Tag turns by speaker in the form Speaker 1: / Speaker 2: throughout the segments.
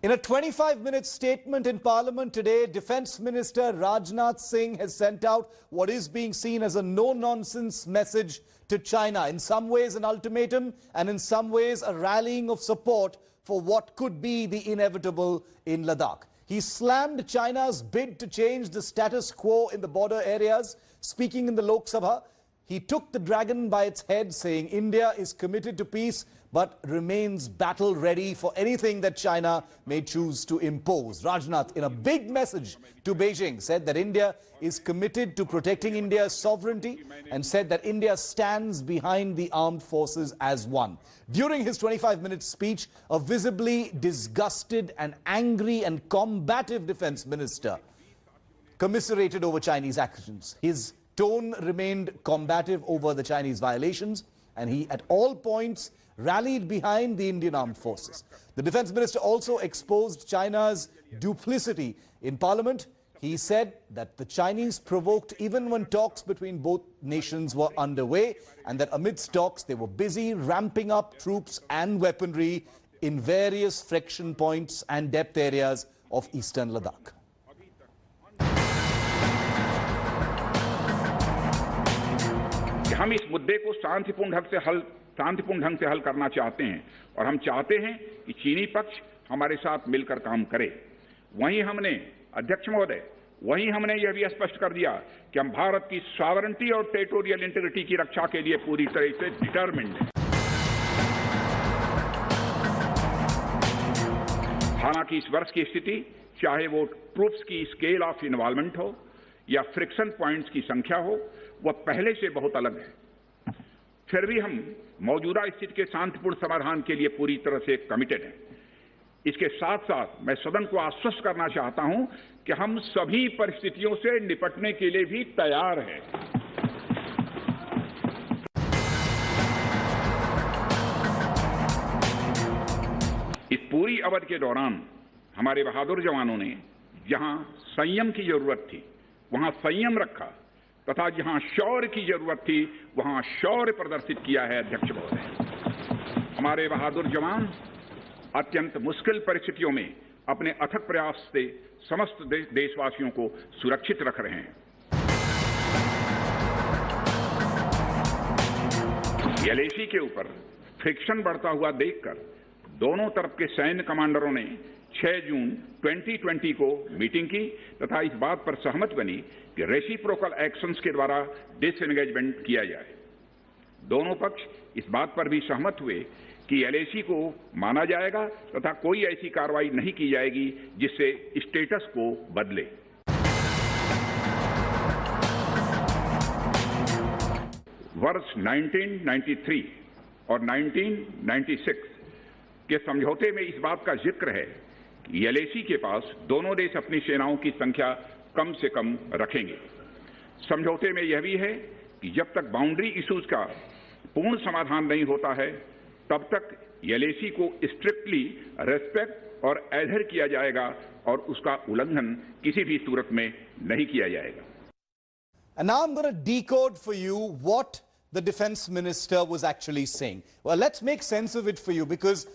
Speaker 1: In a 25-minute statement in Parliament today, Defence Minister Rajnath Singh has sent out what is being seen as a no-nonsense message to China. In some ways an ultimatum, and in some ways a rallying of support for what could be the inevitable in Ladakh. He slammed China's bid to change the status quo in the border areas. Speaking in the Lok Sabha, he took the dragon by its head, saying India is committed to peace but remains battle ready for anything that China may choose to impose. Rajnath, in a big message to Beijing, said that India is committed to protecting India's sovereignty and said that India stands behind the armed forces as one. During his 25-minute speech, a visibly disgusted and angry and combative defense minister commiserated over Chinese actions. His tone remained combative over the Chinese violations, and he at all points rallied behind the Indian armed forces. The defense minister also exposed China's duplicity in Parliament. He said that the Chinese provoked even when talks between both nations were underway, and that amidst talks they were busy ramping up troops and weaponry in various friction points and depth areas of eastern Ladakh.
Speaker 2: हम इस मुद्दे को शांतिपूर्ण ढंग से हल करना चाहते हैं और हम चाहते हैं कि चीनी पक्ष हमारे साथ मिलकर काम करे। वहीं हमने अध्यक्ष महोदय यह भी स्पष्ट कर दिया कि हम भारत की सॉवरेनिटी और टेरिटोरियल इंटीग्रिटी की रक्षा के लिए पूरी तरह से डिटरमिन्ड हैं। हालांकि इस वर्ष की स्थिति, चाहे वो ट्रूप्स की स्केल ऑफ इन्वॉल्वमेंट हो या फ्रिक्शन पॉइंट्स की संख्या हो, वह पहले से बहुत अलग है। फिर भी हम मौजूदा स्थिति के शांतिपूर्ण समाधान के लिए पूरी तरह से कमिटेड हैं। इसके साथ साथ मैं सदन को आश्वस्त करना चाहता हूं कि हम सभी परिस्थितियों से निपटने के लिए भी तैयार हैं। इस पूरी अवधि के दौरान हमारे बहादुर जवानों ने जहां संयम की जरूरत थी वहां संयम रखा, तथा जहां शौर्य की जरूरत थी वहां शौर्य प्रदर्शित किया है। अध्यक्ष महोदय, हमारे बहादुर जवान अत्यंत मुश्किल परिस्थितियों में अपने अथक प्रयास से समस्त देशवासियों को सुरक्षित रख रहे हैं। एलएसी के ऊपर फ्रिक्शन बढ़ता हुआ देखकर दोनों तरफ के सैन्य कमांडरों ने 6 जून 2020 को मीटिंग की तथा इस बात पर सहमति बनी कि रेसिप्रोकल एक्शंस के द्वारा डिसएंगेजमेंट किया जाए। दोनों पक्ष इस बात पर भी सहमत हुए कि एलएसी को माना जाएगा तथा कोई ऐसी कार्रवाई नहीं की जाएगी जिससे स्टेटस को बदले। वर्ष 1993 और 1996 के समझौते में इस बात का जिक्र है कि एलएसी के पास दोनों देश अपनी सेनाओं की संख्या कम से कम रखेंगे। समझौते में यह भी है कि जब तक बाउंड्री इश्यूज का पूर्ण समाधान नहीं होता है तब तक एलएसी को स्ट्रिक्टली रेस्पेक्ट और एडहेर किया जाएगा और उसका उल्लंघन किसी भी सूरत में नहीं किया जाएगा।
Speaker 1: And now I'm going to decode for you what the defense minister was actually saying. Well, let's make sense of it for you, because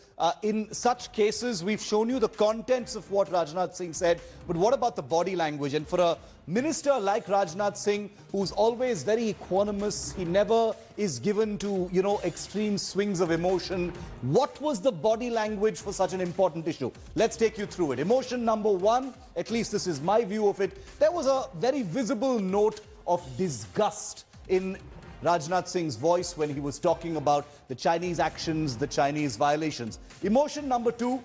Speaker 1: in such cases we've shown you the contents of what Rajnath Singh said, but what about the body language? And for a minister like Rajnath Singh, who's always very equanimous, he never is given to, extreme swings of emotion, what was the body language for such an important issue? Let's take you through it. Emotion number one, at least this is my view of it, there was a very visible note of disgust in Rajnath Singh's voice when he was talking about the Chinese actions, the Chinese violations. Emotion number two,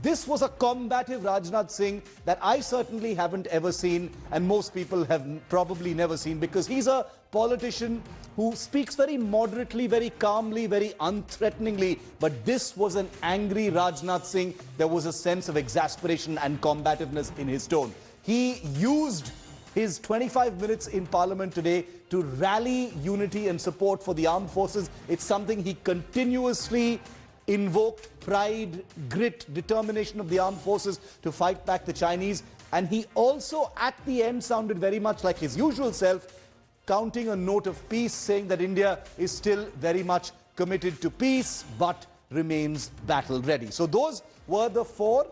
Speaker 1: this was a combative Rajnath Singh that I certainly haven't ever seen, and most people have probably never seen, because he's a politician who speaks very moderately, very calmly, very unthreateningly. But this was an angry Rajnath Singh. There was a sense of exasperation and combativeness in his tone. He used his 25 minutes in Parliament today to rally unity and support for the armed forces. It's something he continuously invoked: pride, grit, determination of the armed forces to fight back the Chinese. And he also at the end sounded very much like his usual self, counting a note of peace, saying that India is still very much committed to peace but remains battle ready. So those were the four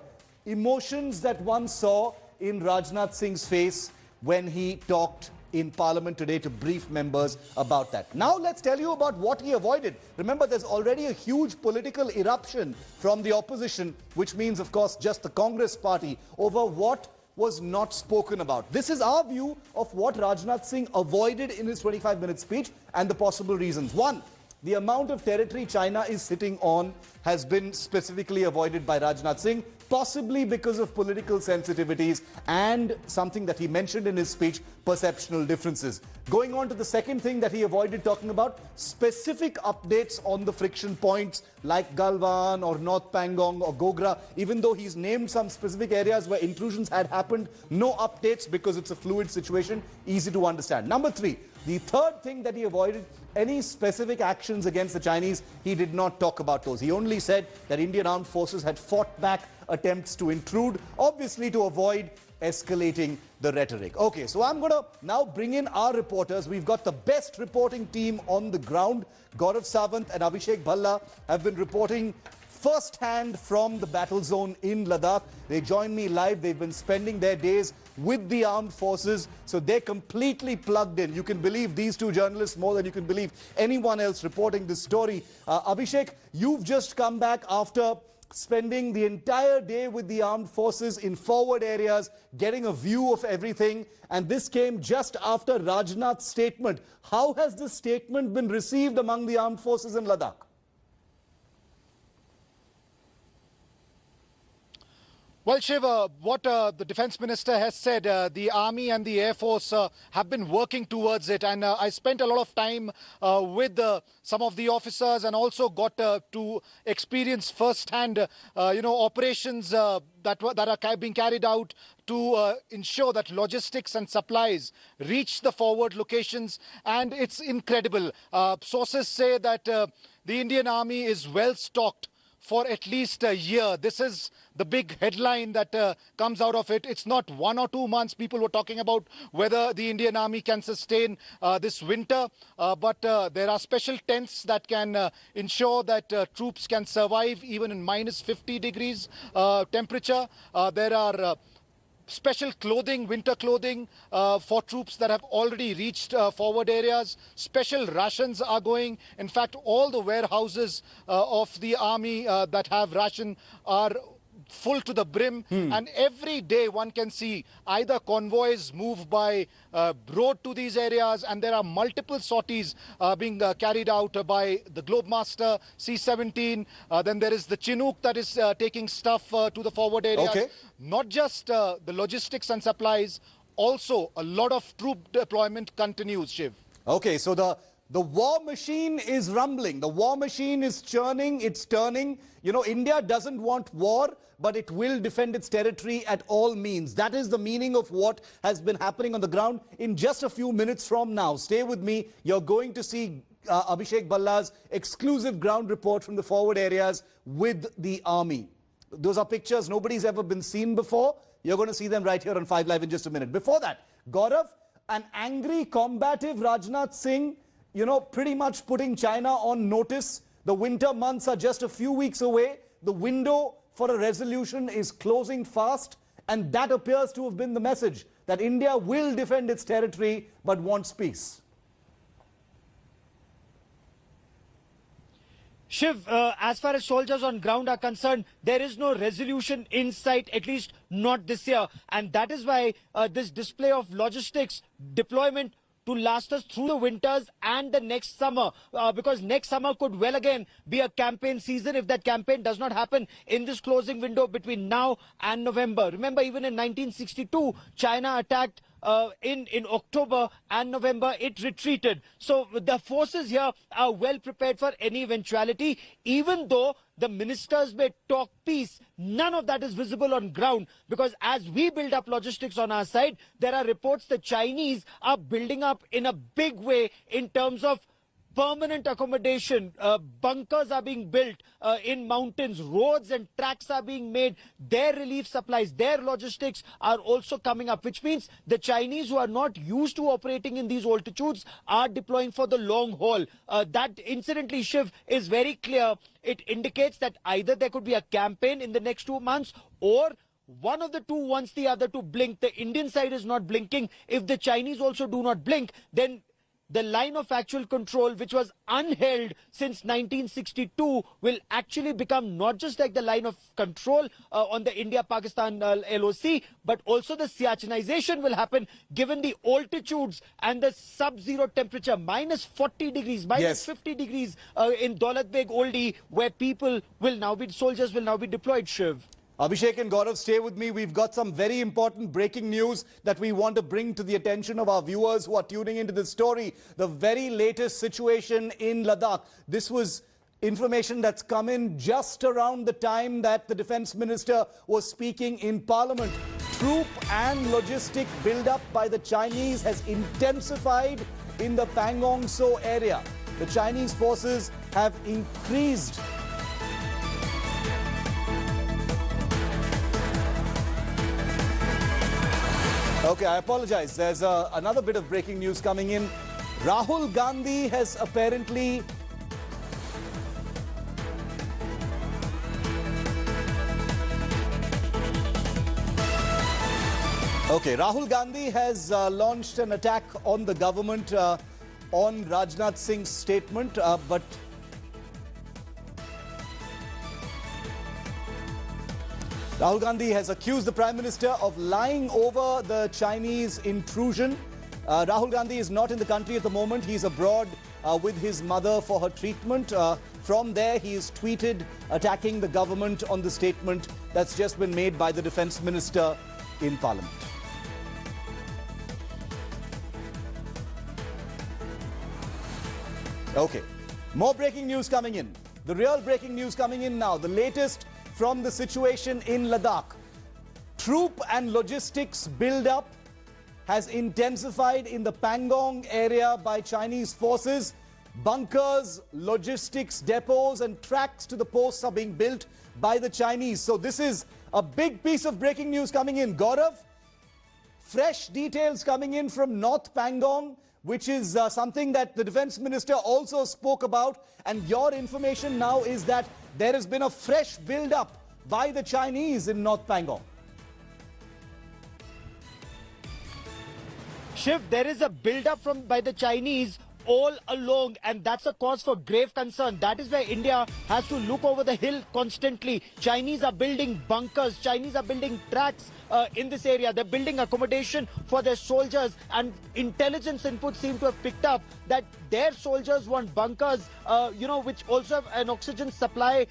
Speaker 1: emotions that one saw in Rajnath Singh's face when he talked in Parliament today to brief members about that. Now let's tell you about what he avoided. Remember, there's already a huge political eruption from the opposition, which means, of course, just the Congress party, over what was not spoken about. This is our view of what Rajnath Singh avoided in his 25-minute speech and the possible reasons. One, the amount of territory China is sitting on has been specifically avoided by Rajnath Singh, possibly because of political sensitivities and something that he mentioned in his speech, perceptual differences. Going on to the second thing that he avoided talking about, specific updates on the friction points like Galwan or North Pangong or Gogra. Even though he's named some specific areas where intrusions had happened, no updates because it's a fluid situation, easy to understand. Number three, the third thing that he avoided, any specific actions against the Chinese, he did not talk about those. He only said that Indian armed forces had fought back attempts to intrude, obviously to avoid escalating the rhetoric. Okay, so I'm going to now bring in our reporters. We've got the best reporting team on the ground. Gaurav Sawant and Abhishek Bhalla have been reporting first-hand from the battle zone in Ladakh. They join me live. They've been spending their days with the armed forces, so they're completely plugged in. You can believe these two journalists more than you can believe anyone else reporting this story. Abhishek, you've just come back after spending the entire day with the armed forces in forward areas, getting a view of everything, and this came just after Rajnath's statement. How has this statement been received among the armed forces in Ladakh?
Speaker 3: Well, Shiv, what the Defence Minister has said, the Army and the Air Force have been working towards it. And I spent a lot of time with some of the officers and also got to experience firsthand, operations that are being carried out to ensure that logistics and supplies reach the forward locations. And it's incredible. Sources say that the Indian Army is well stocked for at least a year. This is the big headline that comes out of it. It's not 1 or 2 months. People were talking about whether the Indian Army can sustain this winter, but there are special tents that can ensure that troops can survive even in minus 50 degrees temperature. There are special clothing, winter clothing for troops that have already reached forward areas. Special rations are going. In fact, all the warehouses of the army that have ration are full to the brim, and every day one can see either convoys move by road to these areas, and there are multiple sorties being carried out by the Globemaster C-17. Then there is the Chinook that is taking stuff to the forward areas.
Speaker 1: Okay.
Speaker 3: Not just the logistics and supplies, also a lot of troop deployment continues, Shiv.
Speaker 1: Okay, so the war machine is rumbling. The war machine is churning, it's turning. You know, India doesn't want war, but it will defend its territory at all means. That is the meaning of what has been happening on the ground. In just a few minutes from now, stay with me, you're going to see Abhishek Bhalla's exclusive ground report from the forward areas with the army. Those are pictures nobody's ever been seen before. You're going to see them right here on 5 Live in just a minute. Before that, Gaurav, an angry, combative Rajnath Singh, pretty much putting China on notice. The winter months are just a few weeks away. The window for a resolution is closing fast, and that appears to have been the message, that India will defend its territory but wants peace.
Speaker 4: Shiv, as far as soldiers on ground are concerned, there is no resolution in sight, at least not this year. And that is why this display of logistics deployment to last us through the winters and the next summer, because next summer could well again be a campaign season if that campaign does not happen in this closing window between now and November. Remember, even in 1962, China attacked in October and November, it retreated. So the forces here are well prepared for any eventuality. Even though the ministers may talk peace, none of that is visible on ground, because as we build up logistics on our side, there are reports the Chinese are building up in a big way in terms of permanent accommodation. Bunkers are being built in mountains, roads and tracks are being made. Their relief supplies, their logistics are also coming up, which means the Chinese, who are not used to operating in these altitudes, are deploying for the long haul. That, incidentally, Shiv, is very clear. It indicates that either there could be a campaign in the next 2 months, or one of the two wants the other to blink. The Indian side is not blinking. If the Chinese also do not blink, then the line of actual control, which was unheld since 1962, will actually become not just like the line of control on the India-Pakistan LOC, but also the Siachinization will happen given the altitudes and the sub-zero temperature, minus 40 degrees, minus 50 degrees in Daulat Beg Oldie, where soldiers will now be deployed, Shiv.
Speaker 1: Abhishek and Gaurav, stay with me. We've got some very important breaking news that we want to bring to the attention of our viewers who are tuning into this story. The very latest situation in Ladakh. This was information that's come in just around the time that the Defence Minister was speaking in Parliament. Troop and logistic build-up by the Chinese has intensified in the Pangong Tso area. The Chinese forces have increased Okay, I apologize. There's another bit of breaking news coming in. Rahul Gandhi has apparently... Okay, Rahul Gandhi has launched an attack on the government on Rajnath Singh's statement, but... Rahul Gandhi has accused the Prime Minister of lying over the Chinese intrusion. Rahul Gandhi is not in the country at the moment. He's abroad with his mother for her treatment. From there, he is tweeted attacking the government on the statement that's just been made by the Defence Minister in Parliament. Okay, more breaking news coming in. The real breaking news coming in now. The latest from the situation in Ladakh. Troop and logistics build-up has intensified in the Pangong area by Chinese forces. Bunkers, logistics depots and tracks to the posts are being built by the Chinese. So this is a big piece of breaking news coming in. Gaurav, fresh details coming in from North Pangong, which is something that the Defence Minister also spoke about. And your information now is that there has been a fresh build-up by the Chinese in North Pangong.
Speaker 4: Shiv, there is a build-up by the Chinese all along, and that's a cause for grave concern. That is why India has to look over the hill constantly. Chinese are building bunkers, Chinese are building tracks in this area. They're building accommodation for their soldiers, and intelligence inputs seem to have picked up that their soldiers want bunkers, which also have an oxygen supply.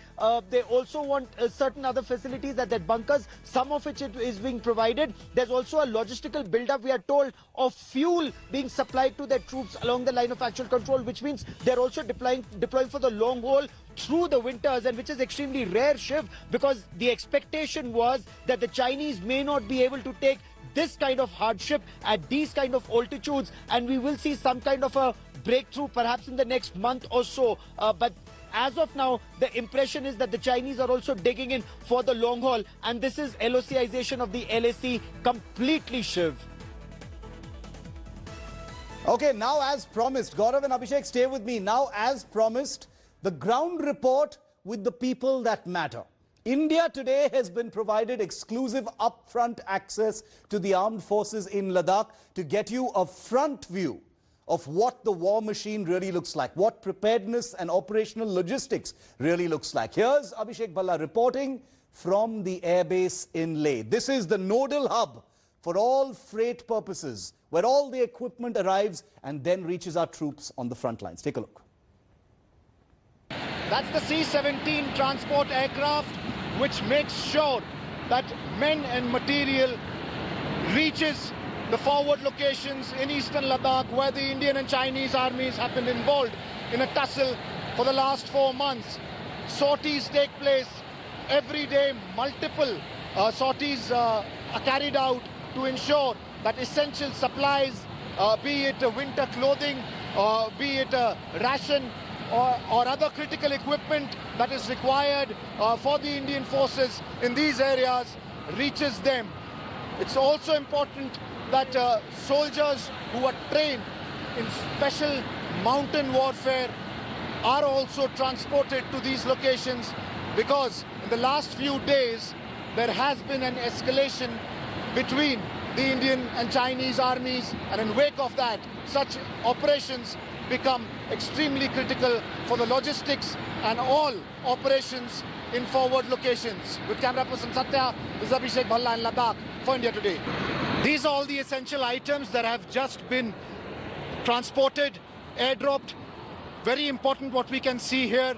Speaker 4: They also want certain other facilities at their bunkers, some of which is being provided. There's also a logistical build-up, we are told, of fuel being supplied to their troops along the line of actual control, which means they're also deploying for the long haul through the winters, and which is extremely rare, Shiv, because the expectation was that the Chinese may not be able to take this kind of hardship at these kind of altitudes, and we will see some kind of a breakthrough perhaps in the next month or so. But as of now, the impression is that the Chinese are also digging in for the long haul, and this is LOCization of the LAC completely, Shiv.
Speaker 1: Okay, now as promised, Gaurav and Abhishek, stay with me. Now as promised, the ground report with the people that matter. India today has been provided exclusive upfront access to the armed forces in Ladakh to get you a front view of what the war machine really looks like, what preparedness and operational logistics really looks like. Here's Abhishek Bhalla reporting from the airbase in Leh. This is the nodal hub for all freight purposes, where all the equipment arrives and then reaches our troops on the front lines. Take a look.
Speaker 3: That's the C-17 transport aircraft, which makes sure that men and material reaches the forward locations in eastern Ladakh, where the Indian and Chinese armies have been involved in a tussle for the last 4 months. Sorties take place every day. Multiple sorties are carried out to ensure that essential supplies, be it winter clothing, be it ration or other critical equipment that is required for the Indian forces in these areas, reaches them. It's also important that soldiers who are trained in special mountain warfare are also transported to these locations, because in the last few days there has been an escalation between the Indian and Chinese armies, and in wake of that, such operations become extremely critical for the logistics and all operations in forward locations. With camera person Satya, this is Abhishek Bhalla in Ladakh for India Today. These are all the essential items that have just been transported, airdropped. Very important, what we can see here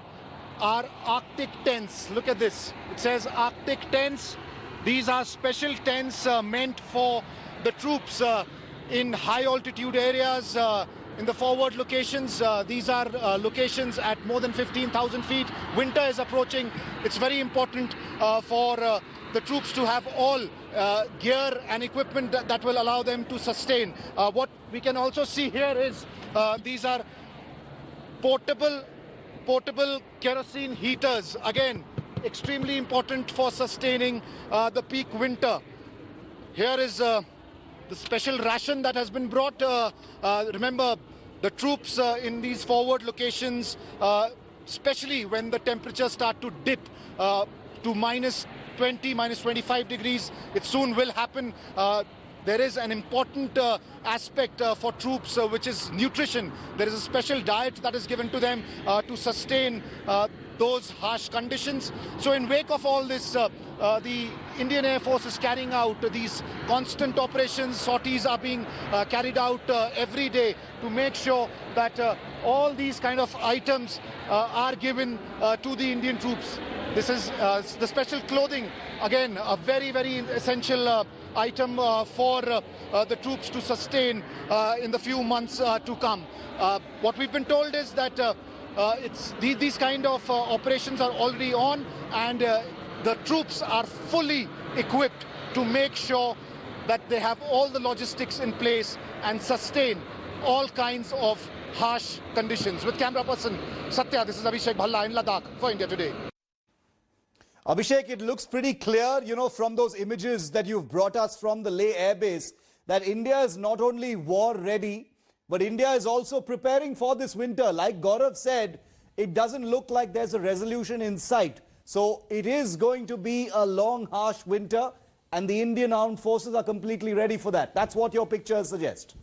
Speaker 3: are Arctic tents. Look at this. It says Arctic tents. These are special tents meant for the troops in high altitude areas, in the forward locations. These are locations at more than 15,000 feet. Winter is approaching. It's very important for the troops to have all gear and equipment that will allow them to sustain. What we can also see here is these are portable kerosene heaters. Again, extremely important for sustaining the peak winter. Here is the special ration that has been brought. Remember, the troops in these forward locations, especially when the temperatures start to dip to minus 20, minus 25 degrees, it soon will happen. There is an important aspect for troops, which is nutrition. There is a special diet that is given to them to sustain those harsh conditions. So in wake of all this, the Indian Air Force is carrying out these constant operations. Sorties are being carried out every day to make sure that all these kind of items are given to the Indian troops. This is the special clothing, again, a very, very essential item for the troops to sustain in the few months to come. What we've been told is that these kind of operations are already on, and the troops are fully equipped to make sure that they have all the logistics in place and sustain all kinds of harsh conditions. With camera person Satya, this is Abhishek Bhalla in Ladakh for India Today.
Speaker 1: Abhishek, it looks pretty clear, you know, from those images that you've brought us from the Leh Air Base, that India is not only war ready, but India is also preparing for this winter. Like Gaurav said, it doesn't look like there's a resolution in sight. So it is going to be a long, harsh winter, and the Indian armed forces are completely ready for that. That's what your pictures suggest.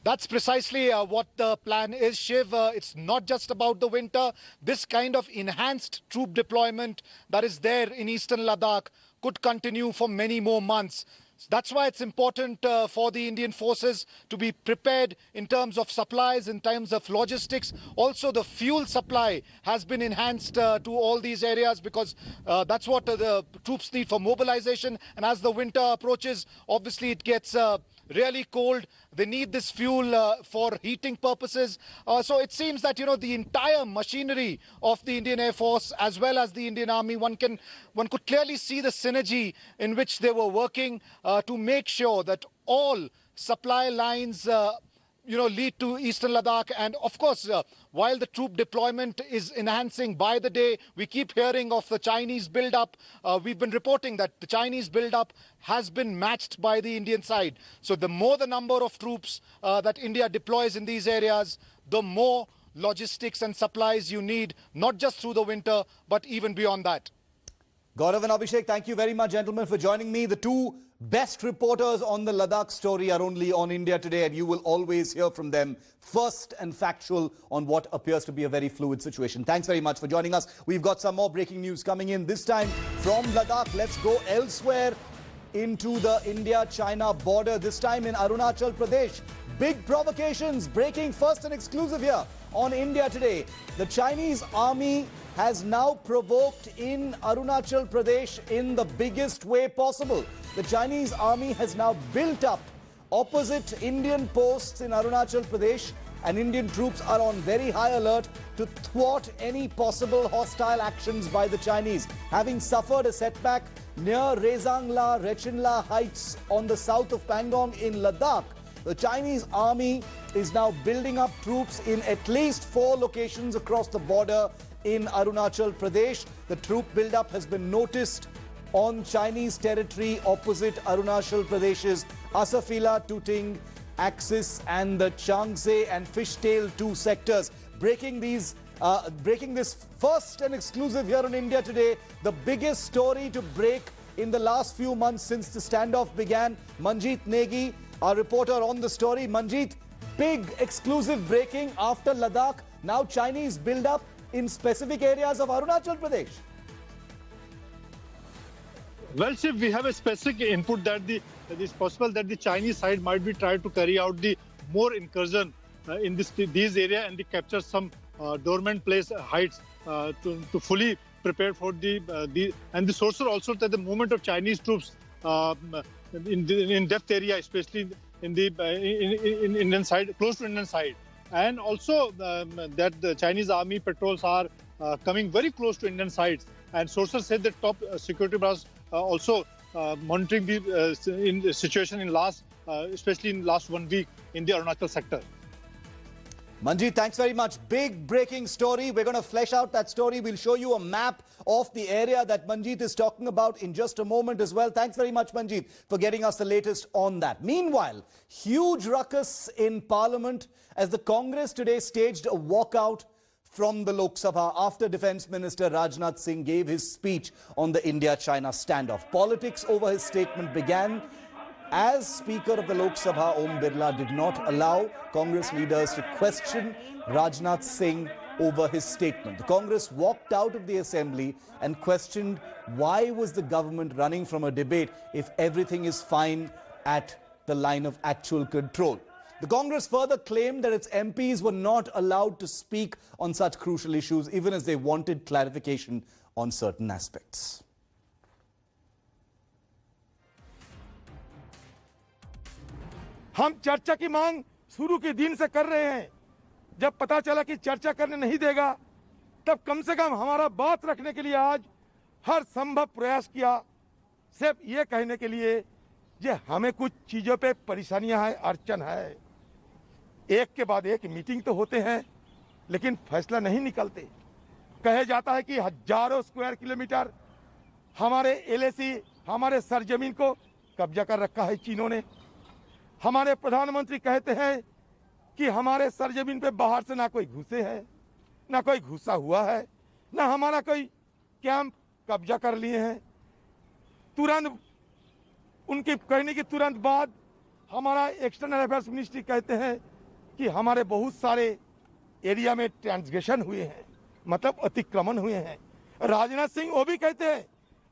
Speaker 3: That's precisely what the plan is, Shiv. It's not just about the winter. This kind of enhanced troop deployment that is there in eastern Ladakh could continue for many more months. That's why it's important for the Indian forces to be prepared in terms of supplies, in terms of logistics. Also, the fuel supply has been enhanced to all these areas, because that's what the troops need for mobilization. And as the winter approaches, obviously it gets really cold. They need this fuel for heating purposes. So it seems that, you know, the entire machinery of the Indian Air Force as well as the Indian Army, one could clearly see the synergy in which they were working to make sure that all supply lines lead to eastern Ladakh. And of course, while the troop deployment is enhancing by the day, we keep hearing of the Chinese build-up. We've been reporting that the Chinese build-up has been matched by the Indian side. So the more the number of troops that India deploys in these areas, the more logistics and supplies you need, not just through the winter, but even beyond that.
Speaker 1: Gaurav and Abhishek, thank you very much, gentlemen, for joining me. The two best reporters on the Ladakh story are only on India Today, and you will always hear from them first and factual on what appears to be a very fluid situation. Thanks very much for joining us. We've got some more breaking news coming in, this time from Ladakh. Let's go elsewhere into the India-China border, this time in Arunachal Pradesh. Big provocations breaking first and exclusive here on India Today. The Chinese army has now provoked in Arunachal Pradesh in the biggest way possible. The Chinese army has now built up opposite Indian posts in Arunachal Pradesh, and Indian troops are on very high alert to thwart any possible hostile actions by the Chinese. Having suffered a setback near Rezangla Rechinla Heights on the south of Pangong in Ladakh, the Chinese army is now building up troops in at least 4 locations across the border in Arunachal Pradesh. The troop buildup has been noticed on Chinese territory opposite Arunachal Pradesh's Asafila, Tuting, Axis and the Changse and Fishtail 2 sectors. Breaking these breaking this first and exclusive here on India Today, the biggest story to break in the last few months since the standoff began. Manjeet Negi, our reporter on the story. Manjeet, big exclusive breaking after Ladakh. Now Chinese build up in specific areas of Arunachal Pradesh.
Speaker 5: Well, Shiv, we have a specific input that it is possible that the Chinese side might be trying to carry out the more incursion in these areas and capture some dormant place heights to fully prepare for and the sources also that the movement of Chinese troops in depth area, especially in Indian side, close to Indian side, and also that the Chinese army patrols are coming very close to Indian sides. And sources said that top security brass also monitoring the situation in especially in last 1 week in the Arunachal sector.
Speaker 1: Manjeet, thanks very much. Big breaking story. We're going to flesh out that story. We'll show you a map of the area that Manjeet is talking about in just a moment as well. Thanks very much, Manjeet, for getting us the latest on that. Meanwhile, huge ruckus in Parliament as the Congress today staged a walkout from the Lok Sabha after Defence Minister Rajnath Singh gave his speech on the India-China standoff. Politics over his statement began as Speaker of the Lok Sabha, Om Birla, did not allow Congress leaders to question Rajnath Singh over his statement. The Congress walked out of the assembly and questioned why was the government running from a debate if everything is fine at the line of actual control. The Congress further claimed that its MPs were not allowed to speak on such crucial issues, even as they wanted clarification on certain aspects.
Speaker 6: हम चर्चा की मांग शुरू के दिन से कर रहे हैं। जब पता चला कि चर्चा करने नहीं देगा, तब कम से कम हमारा बात रखने के लिए आज हर संभव प्रयास किया, सिर्फ ये कहने के लिए कि हमें कुछ चीजों पे परेशानियां हैं, अड़चन है। एक के बाद एक मीटिंग तो होते हैं, लेकिन फैसला नहीं निकलते। कहे जाता है कि हजारों स्क्वायर किलोमीटर हमारे एलएसी, हमारे सरजमीन को कब्जा कर रखा है चीनों ने। हमारे प्रधानमंत्री कहते हैं कि हमारे सरजमीन पे बाहर से ना कोई घुसे है, ना कोई घुसा हुआ है, ना हमारा कोई कैंप कब्जा कर लिए हैं। तुरंत उनके कहने के तुरंत बाद हमारा एक्सटर्नल अफेयर्स मिनिस्ट्री कहते हैं कि हमारे बहुत सारे एरिया में ट्रांसग्रेशन हुए हैं, मतलब अतिक्रमण हुए हैं। राजनाथ सिंह वो भी कहते हैं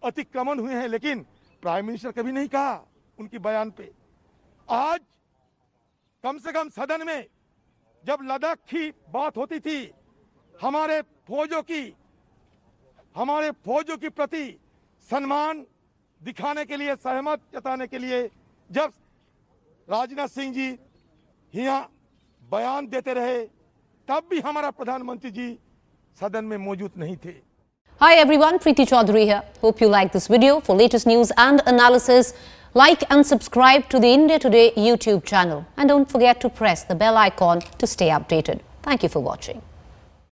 Speaker 6: अतिक्रमण हुए हैं, लेकिन प्राइम मिनिस्टर कभी नहीं कहा उनकी बयान पे। आज कम से कम सदन में जब लद्दाख की बात होती थी, हमारे फौजों की प्रति सम्मान दिखाने के लिए, सहमत जताने के लिए जब राजनाथ सिंह जी यहाँ बयान देते रहे, तब भी हमारा प्रधानमंत्री जी सदन में मौजूद नहीं थे।
Speaker 7: Hi everyone, Preeti Chaudhary here. Hope you like this video. For latest news and analysis, like and subscribe to the India Today YouTube channel. And don't forget to press the bell icon to stay updated. Thank you for watching.